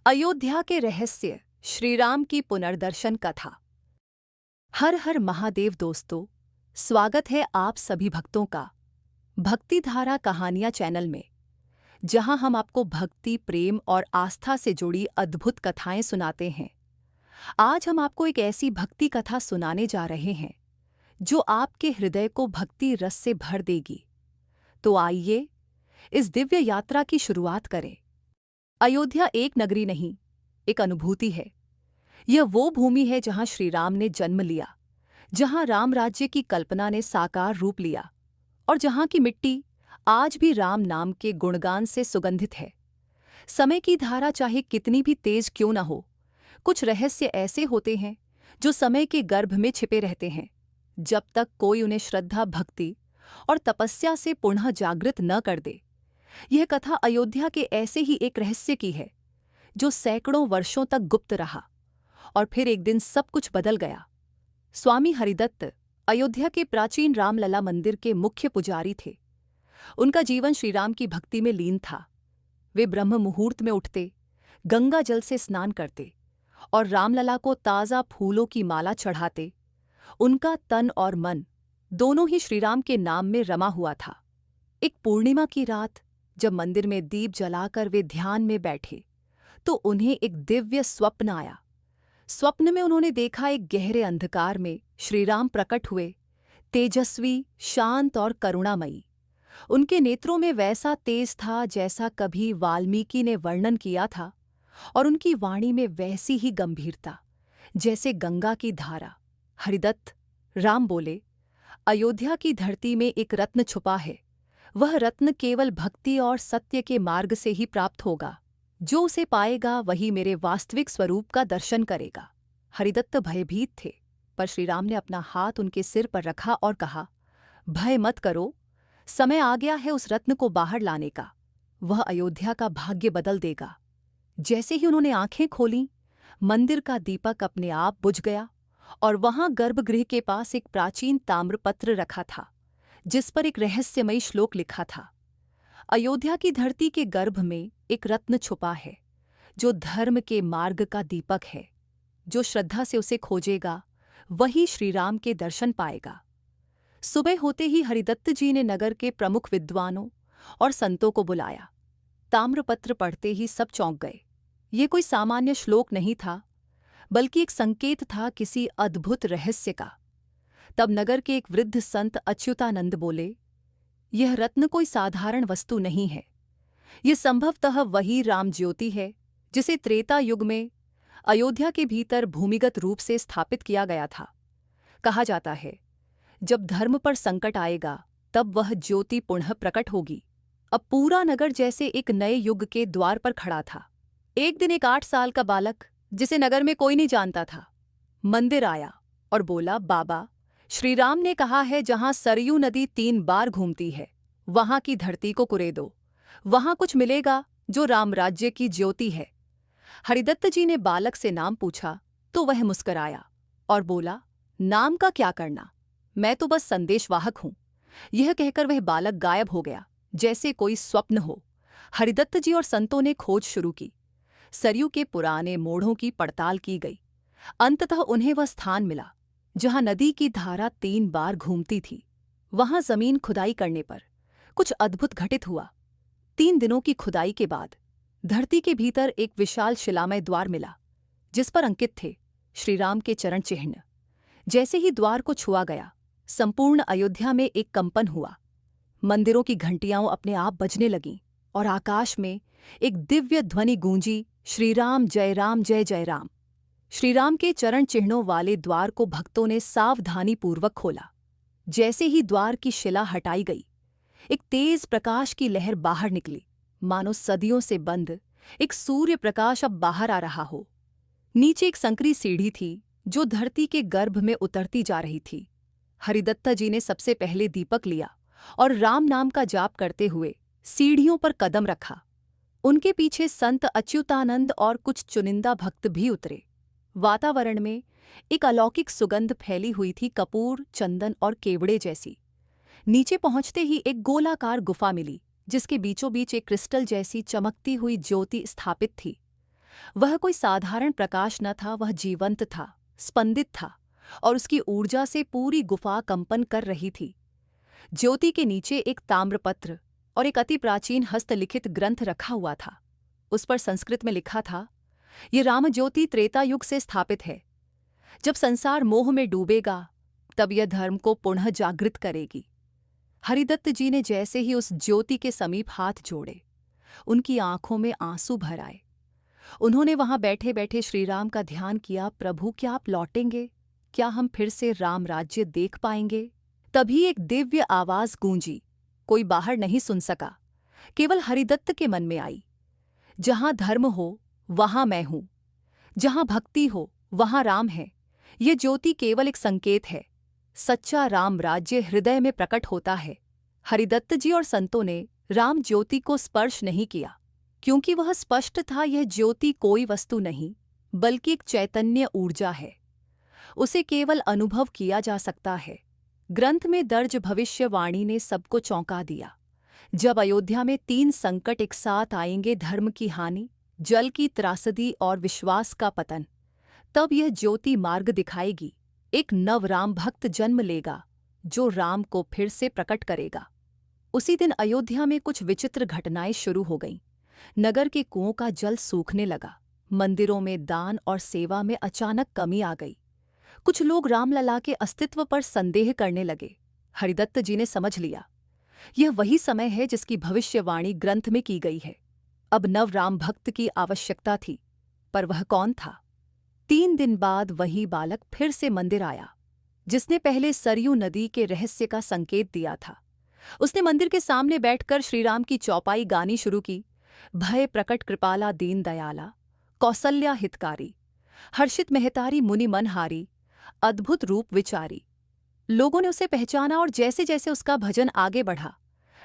अयोध्या के रहस्य, श्री राम की पुनर्दर्शन कथा। हर हर महादेव दोस्तों, स्वागत है आप सभी भक्तों का भक्ति धारा कहानियां चैनल में, जहां हम आपको भक्ति, प्रेम और आस्था से जुड़ी अद्भुत कथाएं सुनाते हैं। आज हम आपको एक ऐसी भक्ति कथा सुनाने जा रहे हैं जो आपके हृदय को भक्ति रस से भर देगी। तो आइए इस दिव्य यात्रा की शुरुआत करें। अयोध्या एक नगरी नहीं, एक अनुभूति है। यह वो भूमि है जहां श्री राम ने जन्म लिया, जहां राम राज्य की कल्पना ने साकार रूप लिया और जहां की मिट्टी आज भी राम नाम के गुणगान से सुगंधित है। समय की धारा चाहे कितनी भी तेज क्यों न हो, कुछ रहस्य ऐसे होते हैं जो समय के गर्भ में छिपे रहते हैं, जब तक कोई उन्हें श्रद्धा, भक्ति और तपस्या से पुनः जागृत न कर दे। यह कथा अयोध्या के ऐसे ही एक रहस्य की है जो सैकड़ों वर्षों तक गुप्त रहा और फिर एक दिन सब कुछ बदल गया। स्वामी हरिदत्त अयोध्या के प्राचीन रामलला मंदिर के मुख्य पुजारी थे। उनका जीवन श्रीराम की भक्ति में लीन था। वे ब्रह्म मुहूर्त में उठते, गंगा जल से स्नान करते और रामलला को ताज़ा फूलों की माला चढ़ाते। उनका तन और मन दोनों ही श्रीराम के नाम में रमा हुआ था। एक पूर्णिमा की रात जब मंदिर में दीप जलाकर वे ध्यान में बैठे तो उन्हें एक दिव्य स्वप्न आया। स्वप्न में उन्होंने देखा, एक गहरे अंधकार में श्रीराम प्रकट हुए, तेजस्वी, शांत और करुणामयी। उनके नेत्रों में वैसा तेज था जैसा कभी वाल्मीकि ने वर्णन किया था, और उनकी वाणी में वैसी ही गंभीरता जैसे गंगा की धारा। हरिदत्त राम बोले, अयोध्या की धरती में एक रत्न छुपा है। वह रत्न केवल भक्ति और सत्य के मार्ग से ही प्राप्त होगा। जो उसे पाएगा वही मेरे वास्तविक स्वरूप का दर्शन करेगा। हरिदत्त भयभीत थे, पर श्रीराम ने अपना हाथ उनके सिर पर रखा और कहा, भय मत करो, समय आ गया है उस रत्न को बाहर लाने का। वह अयोध्या का भाग्य बदल देगा। जैसे ही उन्होंने आंखें खोलीं, मंदिर का दीपक अपने आप बुझ गया और वहां गर्भगृह के पास एक प्राचीन ताम्रपत्र रखा था, जिस पर एक रहस्यमयी श्लोक लिखा था। अयोध्या की धरती के गर्भ में एक रत्न छुपा है जो धर्म के मार्ग का दीपक है। जो श्रद्धा से उसे खोजेगा वही श्रीराम के दर्शन पाएगा। सुबह होते ही हरिदत्त जी ने नगर के प्रमुख विद्वानों और संतों को बुलाया। ताम्रपत्र पढ़ते ही सब चौंक गए। ये कोई सामान्य श्लोक नहीं था, बल्कि एक संकेत था किसी अद्भुत रहस्य का। तब नगर के एक वृद्ध संत अच्युतानंद बोले, यह रत्न कोई साधारण वस्तु नहीं है। यह संभवतः वही राम ज्योति है जिसे त्रेता युग में अयोध्या के भीतर भूमिगत रूप से स्थापित किया गया था। कहा जाता है, जब धर्म पर संकट आएगा तब वह ज्योति पुनः प्रकट होगी। अब पूरा नगर जैसे एक नए युग के द्वार पर खड़ा था। एक दिन एक 8 साल का बालक, जिसे नगर में कोई नहीं जानता था, मंदिर आया और बोला, बाबा, श्रीराम ने कहा है जहां सरयू नदी 3 बार घूमती है वहां की धरती को कुरेदो। वहां कुछ मिलेगा जो रामराज्य की ज्योति है। हरिदत्त जी ने बालक से नाम पूछा तो वह मुस्कराया और बोला, नाम का क्या करना, मैं तो बस संदेशवाहक हूं। यह कहकर वह बालक गायब हो गया जैसे कोई स्वप्न हो। हरिदत्त जी और संतों ने खोज शुरू की। सरयू के पुराने मोड़ों की पड़ताल की गई। अंततः उन्हें वह स्थान मिला जहां नदी की धारा 3 बार घूमती थी। वहां जमीन खुदाई करने पर कुछ अद्भुत घटित हुआ। 3 दिनों की खुदाई के बाद धरती के भीतर एक विशाल शिलामय द्वार मिला, जिस पर अंकित थे श्रीराम के चरण चिह्न। जैसे ही द्वार को छुआ गया, संपूर्ण अयोध्या में एक कंपन हुआ। मंदिरों की घंटियां अपने आप बजने लगीं और आकाश में एक दिव्य ध्वनि गूंजी, श्रीराम जय जय राम। श्रीराम के चरण चिन्हों वाले द्वार को भक्तों ने सावधानीपूर्वक खोला। जैसे ही द्वार की शिला हटाई गई, एक तेज प्रकाश की लहर बाहर निकली, मानो सदियों से बंद एक सूर्य प्रकाश अब बाहर आ रहा हो। नीचे एक संकरी सीढ़ी थी जो धरती के गर्भ में उतरती जा रही थी। हरिदत्त जी ने सबसे पहले दीपक लिया और राम नाम का जाप करते हुए सीढ़ियों पर कदम रखा। उनके पीछे संत अच्युतानंद और कुछ चुनिंदा भक्त भी उतरे। वातावरण में एक अलौकिक सुगंध फैली हुई थी, कपूर, चंदन और केवड़े जैसी। नीचे पहुंचते ही एक गोलाकार गुफा मिली, जिसके बीचों बीच एक क्रिस्टल जैसी चमकती हुई ज्योति स्थापित थी। वह कोई साधारण प्रकाश न था, वह जीवंत था, स्पंदित था, और उसकी ऊर्जा से पूरी गुफा कंपन कर रही थी। ज्योति के नीचे एक ताम्रपत्र और एक अति प्राचीन हस्तलिखित ग्रंथ रखा हुआ था। उस पर संस्कृत में लिखा था, ये रामज्योति त्रेता युग से स्थापित है। जब संसार मोह में डूबेगा तब यह धर्म को पुनः जागृत करेगी। हरिदत्त जी ने जैसे ही उस ज्योति के समीप हाथ जोड़े, उनकी आंखों में आंसू भर आए। उन्होंने वहां बैठे बैठे श्रीराम का ध्यान किया। प्रभु, क्या आप लौटेंगे? क्या हम फिर से राम राज्य देख पाएंगे? तभी एक दिव्य आवाज गूंजी। कोई बाहर नहीं सुन सका, केवल हरिदत्त के मन में आई। जहां धर्म हो वहां मैं हूं, जहां भक्ति हो वहां राम है। ये ज्योति केवल एक संकेत है। सच्चा राम राज्य हृदय में प्रकट होता है। हरिदत्त जी और संतों ने राम ज्योति को स्पर्श नहीं किया, क्योंकि वह स्पष्ट था, यह ज्योति कोई वस्तु नहीं बल्कि एक चैतन्य ऊर्जा है। उसे केवल अनुभव किया जा सकता है। ग्रंथ में दर्ज भविष्यवाणी ने सबको चौंका दिया। जब अयोध्या में 3 संकट एक साथ आएंगे, धर्म की हानि, जल की त्रासदी और विश्वास का पतन, तब यह ज्योति मार्ग दिखाएगी। एक नव राम भक्त जन्म लेगा जो राम को फिर से प्रकट करेगा। उसी दिन अयोध्या में कुछ विचित्र घटनाएं शुरू हो गईं। नगर के कुओं का जल सूखने लगा। मंदिरों में दान और सेवा में अचानक कमी आ गई। कुछ लोग रामलला के अस्तित्व पर संदेह करने लगे। हरिदत्त जी ने समझ लिया, यह वही समय है जिसकी भविष्यवाणी ग्रंथ में की गई है। अब नव राम भक्त की आवश्यकता थी, पर वह कौन था? 3 दिन बाद वही बालक फिर से मंदिर आया, जिसने पहले सरयू नदी के रहस्य का संकेत दिया था। उसने मंदिर के सामने बैठकर श्रीराम की चौपाई गानी शुरू की। भय प्रकट कृपाला दीन दयाला, कौसल्या हितकारी, हर्षित महतारी मुनि मनहारी, अद्भुत रूप विचारी। लोगों ने उसे पहचाना और जैसे जैसे उसका भजन आगे बढ़ा,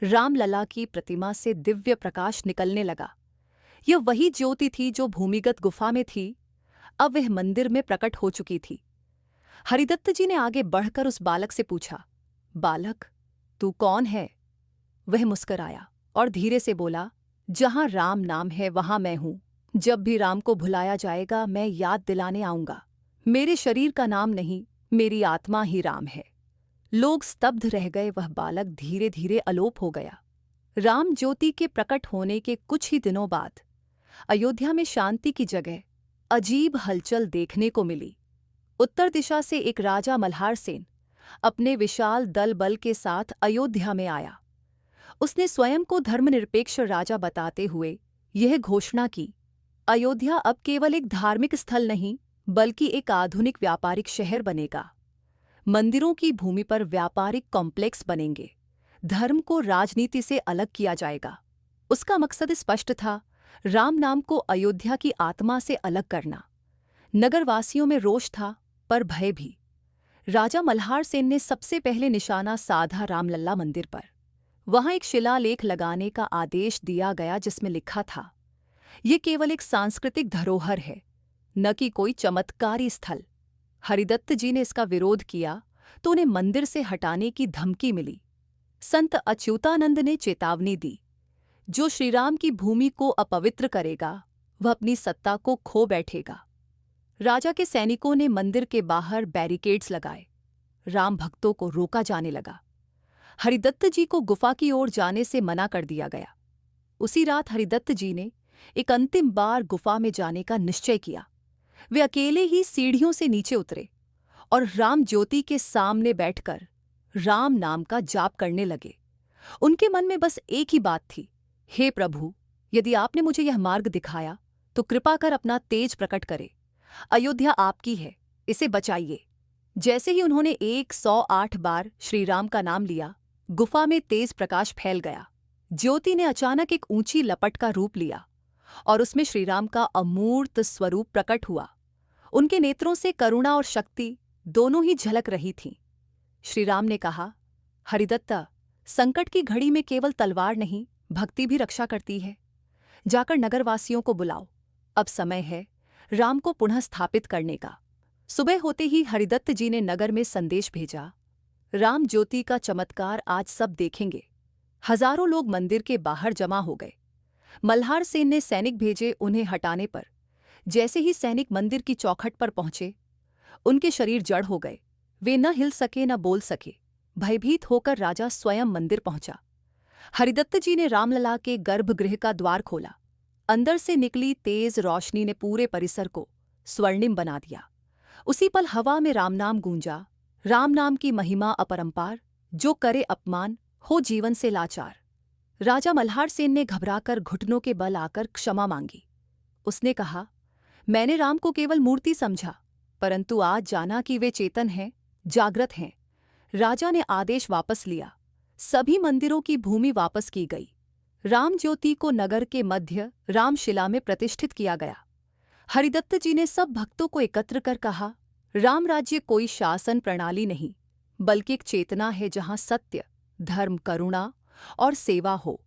रामलला की प्रतिमा से दिव्य प्रकाश निकलने लगा। यह वही ज्योति थी जो भूमिगत गुफा में थी, अब वह मंदिर में प्रकट हो चुकी थी। हरिदत्त जी ने आगे बढ़कर उस बालक से पूछा, बालक, तू कौन है? वह मुस्कराया और धीरे से बोला, जहां राम नाम है वहां मैं हूं। जब भी राम को भुलाया जाएगा मैं याद दिलाने आऊंगा। मेरे शरीर का नाम नहीं, मेरी आत्मा ही राम है। लोग स्तब्ध रह गए। वह बालक धीरे धीरे अलोप हो गया। राम ज्योति के प्रकट होने के कुछ ही दिनों बाद अयोध्या में शांति की जगह अजीब हलचल देखने को मिली। उत्तर दिशा से एक राजा मल्हार सेन अपने विशाल दल बल के साथ अयोध्या में आया। उसने स्वयं को धर्मनिरपेक्ष राजा बताते हुए यह घोषणा की, अयोध्या अब केवल एक धार्मिक स्थल नहीं बल्कि एक आधुनिक व्यापारिक शहर बनेगा। मंदिरों की भूमि पर व्यापारिक कॉम्प्लेक्स बनेंगे। धर्म को राजनीति से अलग किया जाएगा। उसका मकसद स्पष्ट था, राम नाम को अयोध्या की आत्मा से अलग करना। नगरवासियों में रोष था, पर भय भी। राजा मल्हार सेन ने सबसे पहले निशाना साधा रामलला मंदिर पर। वहां एक शिलालेख लगाने का आदेश दिया गया जिसमें लिखा था, ये केवल एक सांस्कृतिक धरोहर है, न कि कोई चमत्कारी स्थल। हरिदत्त जी ने इसका विरोध किया तो उन्हें मंदिर से हटाने की धमकी मिली। संत अच्युतानंद ने चेतावनी दी, जो श्रीराम की भूमि को अपवित्र करेगा वह अपनी सत्ता को खो बैठेगा। राजा के सैनिकों ने मंदिर के बाहर बैरिकेड्स लगाए। राम भक्तों को रोका जाने लगा। हरिदत्त जी को गुफा की ओर जाने से मना कर दिया गया। उसी रात हरिदत्त जी ने एक अंतिम बार गुफा में जाने का निश्चय किया। वे अकेले ही सीढ़ियों से नीचे उतरे और राम ज्योति के सामने बैठकर राम नाम का जाप करने लगे। उनके मन में बस एक ही बात थी, हे प्रभु, यदि आपने मुझे यह मार्ग दिखाया तो कृपा कर अपना तेज प्रकट करे। अयोध्या आपकी है, इसे बचाइए। जैसे ही उन्होंने 108 बार श्रीराम का नाम लिया, गुफा में तेज प्रकाश फैल गया। ज्योति ने अचानक एक ऊंची लपट का रूप लिया और उसमें श्रीराम का अमूर्त स्वरूप प्रकट हुआ। उनके नेत्रों से करुणा और शक्ति दोनों ही झलक रही थीं। श्रीराम ने कहा, हरिदत्ता, संकट की घड़ी में केवल तलवार नहीं, भक्ति भी रक्षा करती है। जाकर नगरवासियों को बुलाओ, अब समय है राम को पुनः स्थापित करने का। सुबह होते ही हरिदत्त जी ने नगर में संदेश भेजा, राम ज्योति का चमत्कार आज सब देखेंगे। हजारों लोग मंदिर के बाहर जमा हो गए। मल्हार सेन ने सैनिक भेजे, उन्हें हटाने पर जैसे ही सैनिक मंदिर की चौखट पर पहुंचे, उनके शरीर जड़ हो गए। वे न हिल सके न बोल सके। भयभीत होकर राजा स्वयं मंदिर पहुंचा। हरिदत्त जी ने रामलला के गर्भगृह का द्वार खोला। अंदर से निकली तेज रोशनी ने पूरे परिसर को स्वर्णिम बना दिया। उसी पल हवा में राम नाम गूंजा। राम नाम की महिमा अपरंपार, जो करे अपमान हो जीवन से लाचार। राजा मल्हार सेन ने घबराकर घुटनों के बल आकर क्षमा मांगी। उसने कहा, मैंने राम को केवल मूर्ति समझा, परंतु आज जाना कि वे चेतन हैं, जागृत हैं। राजा ने आदेश वापस लिया। सभी मंदिरों की भूमि वापस की गई। राम ज्योति को नगर के मध्य रामशिला में प्रतिष्ठित किया गया। हरिदत्त जी ने सब भक्तों को एकत्र कर कहा, राम राज्य कोई शासन प्रणाली नहीं, बल्कि एक चेतना है जहां सत्य, धर्म, करुणा और सेवा हो।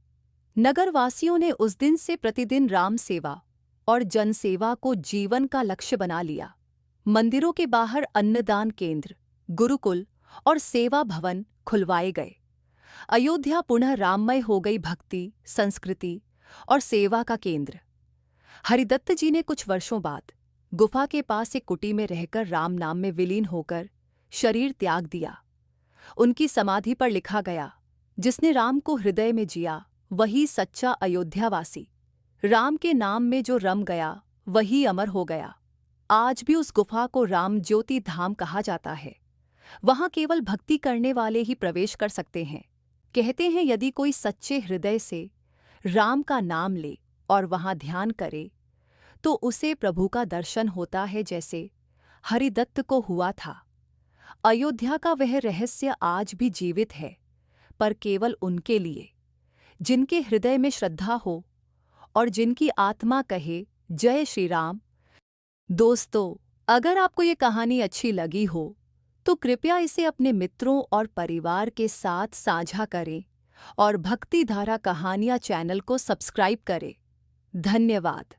नगरवासियों ने उस दिन से प्रतिदिन राम सेवा और जनसेवा को जीवन का लक्ष्य बना लिया। मंदिरों के बाहर अन्नदान केंद्र, गुरुकुल और सेवा भवन खुलवाए गए। अयोध्या पुनः राममय हो गई, भक्ति, संस्कृति और सेवा का केंद्र। हरिदत्त जी ने कुछ वर्षों बाद गुफा के पास एक कुटी में रहकर राम नाम में विलीन होकर शरीर त्याग दिया। उनकी समाधि पर लिखा गया, जिसने राम को हृदय में जिया वही सच्चा अयोध्यावासी। राम के नाम में जो रम गया वही अमर हो गया। आज भी उस गुफा को राम ज्योति धाम कहा जाता है। वहां केवल भक्ति करने वाले ही प्रवेश कर सकते हैं। कहते हैं, यदि कोई सच्चे हृदय से राम का नाम ले और वहां ध्यान करे तो उसे प्रभु का दर्शन होता है, जैसे हरिदत्त को हुआ था। अयोध्या का वह रहस्य आज भी जीवित है, पर केवल उनके लिए जिनके हृदय में श्रद्धा हो और जिनकी आत्मा कहे, जय श्री राम। दोस्तों, अगर आपको ये कहानी अच्छी लगी हो तो कृपया इसे अपने मित्रों और परिवार के साथ साझा करें और भक्ति धारा कहानियाँ चैनल को सब्सक्राइब करें। धन्यवाद।